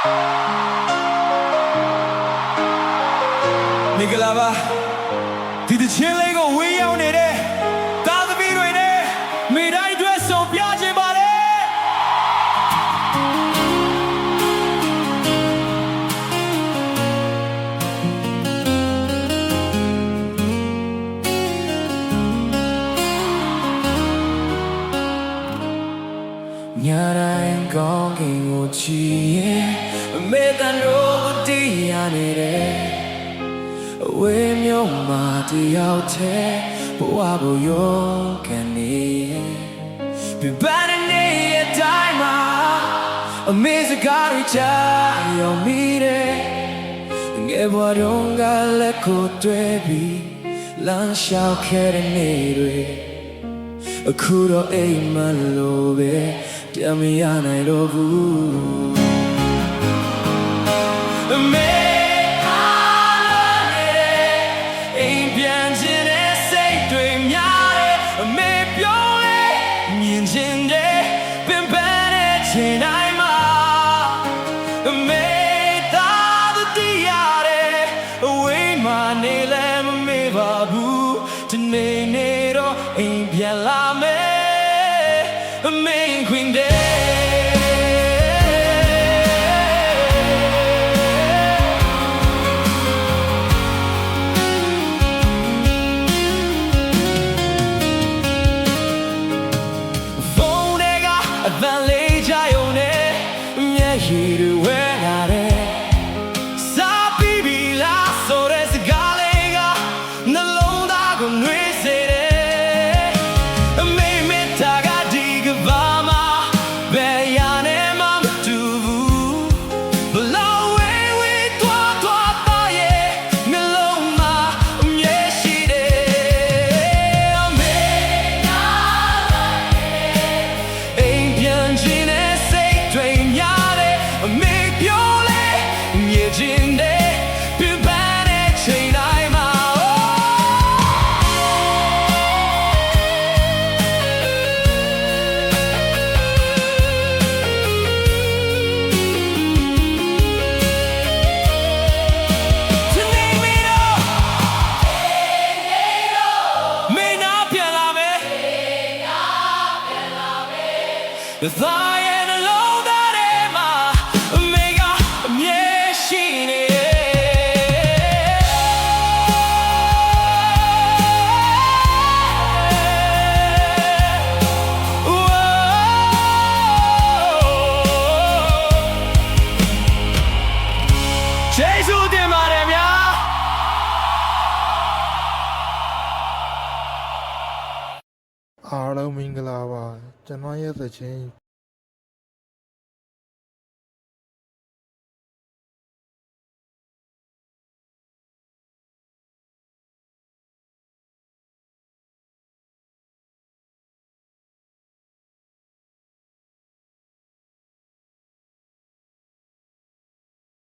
မင်္ဂလာပါဒီတချင်းလေးကိုဝေးရောက်နေတဲ့သားသမီးတွေနဲ့မိတိုင်းအတွက်ဆုံးပြခြင်းပါလေညတိုင်းကောင်းကင်ကိုချီရင်အမေတန်တို့တရားနေတယ်အဝေးမျိုးမှာတယောက်တည်းဘဝကိုရောကနေပြပန်းနေတဲ့အတိုင်းမှာအမေစကားတွေချရောမိတယ်ငယ်ဘဝတုန်းကလက်ကိုတွေ့ပြီးလမ်းလျှောက်ခဲ့တဲ့နေ့တွေအခုတော့အိမ်မလို့ပဲပြန်မရနိုင်တော့ဘူးအမေချိန်တိုင်းမှာအမေသားသူတရားတယ်အဝေးမှာနေလည်းမမေ့ပါဘူးဒီနေ့နေတော့အိမ်ပြန်လာမယ်အမေခွင်တဲ့ဖုန်းတွေကအသံလေးရေတွေဝဲလာတယ်စားပြီးပြီလားဆိုတဲ့စကားလေးကနှလုံးသားကိုနှွေးစေတယ်အမေမေတ္တာကဒီကဘာမှာဘယ်ရနဲ့မှမတူဘူးဘလောက်ဝေးဝေးသွားသွားသားရဲ့နှလုံးမှာအမြဲရှိတယ်အမေနာလိုက်အိမ်ပြန်ခြင်းနဲ့စိတ်တွေအမေပြောလေမြင်ခြင်းနဲ့ပြပန်းတဲ့ချိန်တိုင်းမှာဒီနေ့မင်းတို့မင်းနာပြန်လာမယ်သားရဲ့နှလုံးသားထဲမှာကျေးဇူးတင်ပါတယ်ဗျာအားလုံးမင်္ဂလာပါကျွန်တော်ရဲ့သချင်း